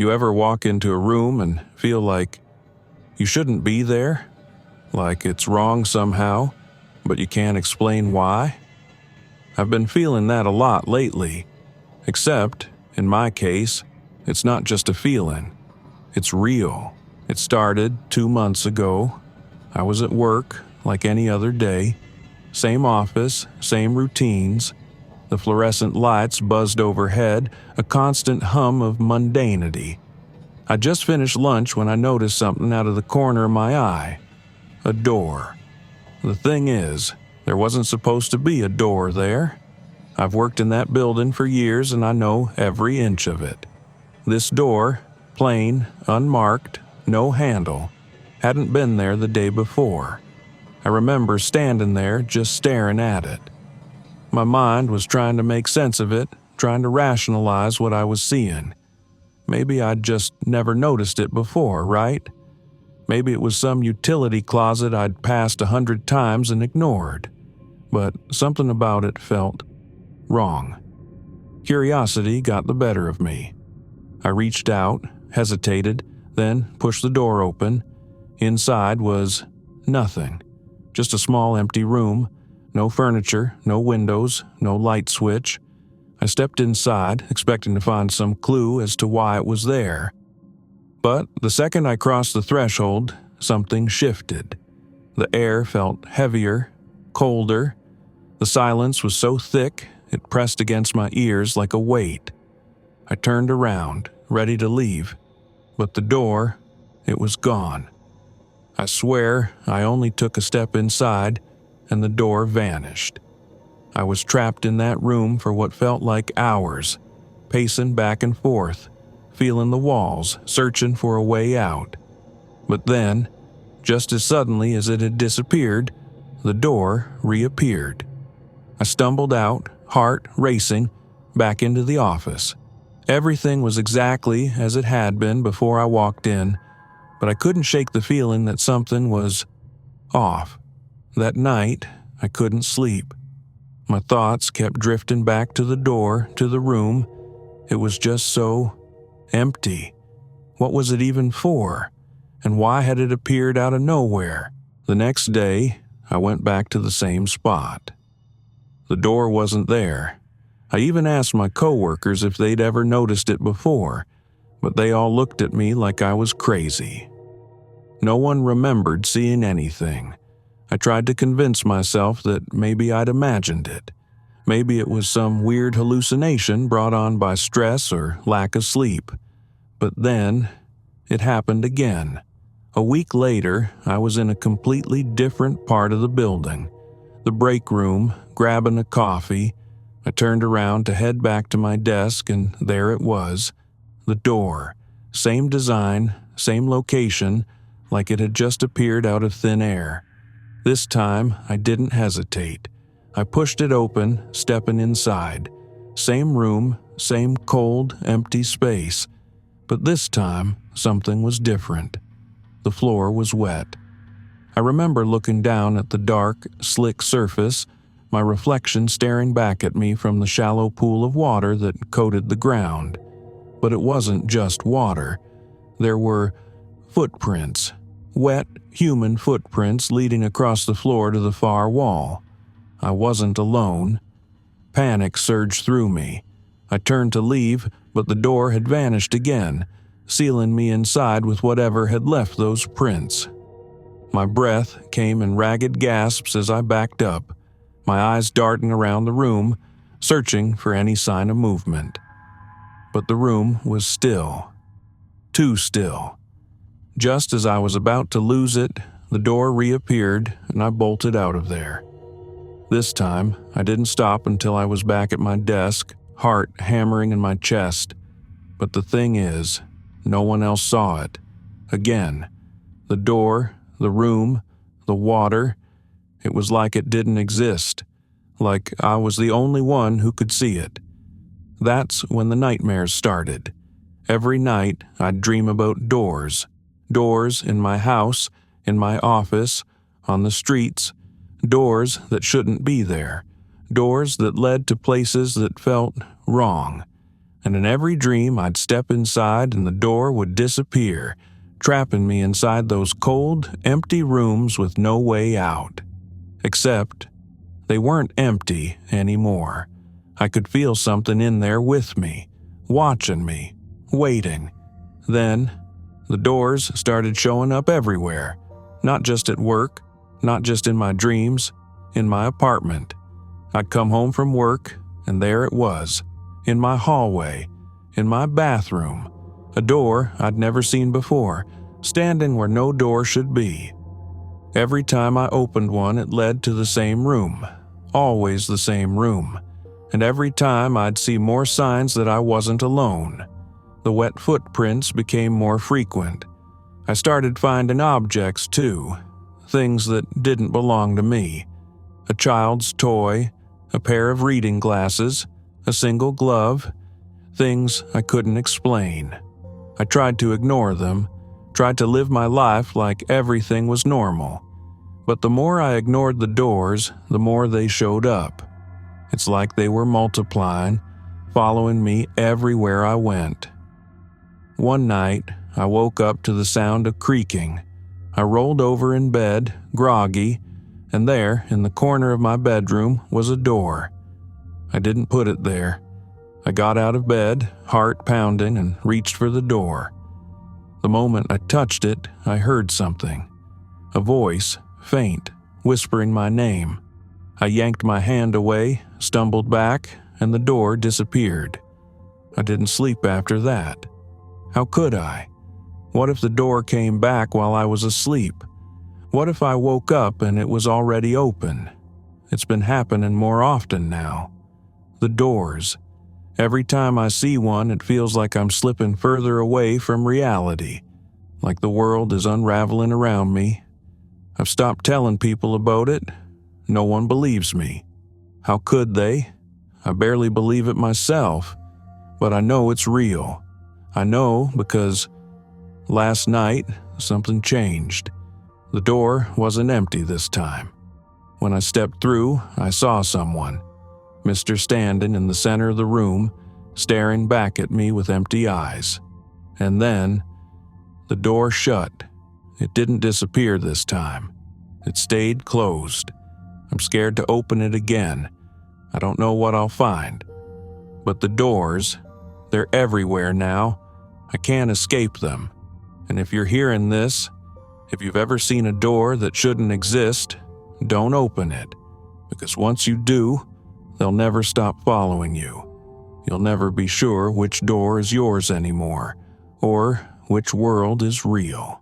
You ever walk into a room and feel like you shouldn't be there? Like it's wrong somehow, but you can't explain why? I've been feeling that a lot lately. Except, in my case, it's not just a feeling. It's real. It started 2 months ago. I was at work, like any other day. Same office, same routines. The fluorescent lights buzzed overhead, a constant hum of mundanity. I just finished lunch when I noticed something out of the corner of my eye. A door. The thing is, there wasn't supposed to be a door there. I've worked in that building for years and I know every inch of it. This door, plain, unmarked, no handle, hadn't been there the day before. I remember standing there just staring at it. My mind was trying to make sense of it, trying to rationalize what I was seeing. Maybe I'd just never noticed it before, right? Maybe it was some utility closet I'd passed 100 times and ignored. But something about it felt wrong. Curiosity got the better of me. I reached out, hesitated, then pushed the door open. Inside was nothing. Just a small empty room. No furniture, no windows, no light switch. I stepped inside, expecting to find some clue as to why it was there. But the second I crossed the threshold, something shifted. The air felt heavier, colder. The silence was so thick, it pressed against my ears like a weight. I turned around, ready to leave, but the door, it was gone. I swear I only took a step inside, and the door vanished. I was trapped in that room for what felt like hours, pacing back and forth, feeling the walls, searching for a way out. But then, just as suddenly as it had disappeared, the door reappeared. I stumbled out, heart racing, back into the office. Everything was exactly as it had been before I walked in, but I couldn't shake the feeling that something was off. That night, I couldn't sleep. My thoughts kept drifting back to the door, to the room. It was just so empty. What was it even for? And why had it appeared out of nowhere? The next day, I went back to the same spot. The door wasn't there. I even asked my coworkers if they'd ever noticed it before, but they all looked at me like I was crazy. No one remembered seeing anything. I tried to convince myself that maybe I'd imagined it. Maybe it was some weird hallucination brought on by stress or lack of sleep. But then, it happened again. A week later, I was in a completely different part of the building. The break room, grabbing a coffee. I turned around to head back to my desk, and there it was. The door. Same design, same location, like it had just appeared out of thin air. This time, I didn't hesitate. I pushed it open, stepping inside. Same room, same cold, empty space. But this time, something was different. The floor was wet. I remember looking down at the dark, slick surface, my reflection staring back at me from the shallow pool of water that coated the ground. But it wasn't just water. There were footprints. Wet, human footprints leading across the floor to the far wall. I wasn't alone. Panic surged through me. I turned to leave, but the door had vanished again, sealing me inside with whatever had left those prints. My breath came in ragged gasps as I backed up, my eyes darting around the room, searching for any sign of movement. But the room was still. Too still. Just as I was about to lose it, the door reappeared and I bolted out of there. This time, I didn't stop until I was back at my desk, heart hammering in my chest. But the thing is, no one else saw it. Again, the door, the room, the water, it was like it didn't exist, like I was the only one who could see it. That's when the nightmares started. Every night, I'd dream about doors. Doors in my house, in my office, on the streets. Doors that shouldn't be there. Doors that led to places that felt wrong. and in every dream I'd step inside and the door would disappear, trapping me inside those cold, empty rooms with no way out. Except, they weren't empty anymore. I could feel something in there with me, watching me, waiting. Then, the doors started showing up everywhere, not just at work, not just in my dreams, in my apartment. I'd come home from work, and there it was, in my hallway, in my bathroom, a door I'd never seen before, standing where no door should be. Every time I opened one, it led to the same room, always the same room, and every time I'd see more signs that I wasn't alone. The wet footprints became more frequent. I started finding objects too, things that didn't belong to me. A child's toy, a pair of reading glasses, a single glove, things I couldn't explain. I tried to ignore them, tried to live my life like everything was normal. But the more I ignored the doors, the more they showed up. It's like they were multiplying, following me everywhere I went. One night, I woke up to the sound of creaking. I rolled over in bed, groggy, and there, in the corner of my bedroom, was a door. I didn't put it there. I got out of bed, heart pounding, and reached for the door. The moment I touched it, I heard something. A voice, faint, whispering my name. I yanked my hand away, stumbled back, and the door disappeared. I didn't sleep after that. How could I? What if the door came back while I was asleep? What if I woke up and it was already open? It's been happening more often now. The doors. Every time I see one, it feels like I'm slipping further away from reality, like the world is unraveling around me. I've stopped telling people about it. No one believes me. How could they? I barely believe it myself, but I know it's real. I know because last night something changed. The door wasn't empty this time. When I stepped through, I saw someone. Mr. standing in the center of the room, staring back at me with empty eyes. And then, the door shut. It didn't disappear this time. It stayed closed. I'm scared to open it again. I don't know what I'll find. But the doors, they're everywhere now. I can't escape them. And if you're hearing this, if you've ever seen a door that shouldn't exist, don't open it. Because once you do, they'll never stop following you. You'll never be sure which door is yours anymore, or which world is real.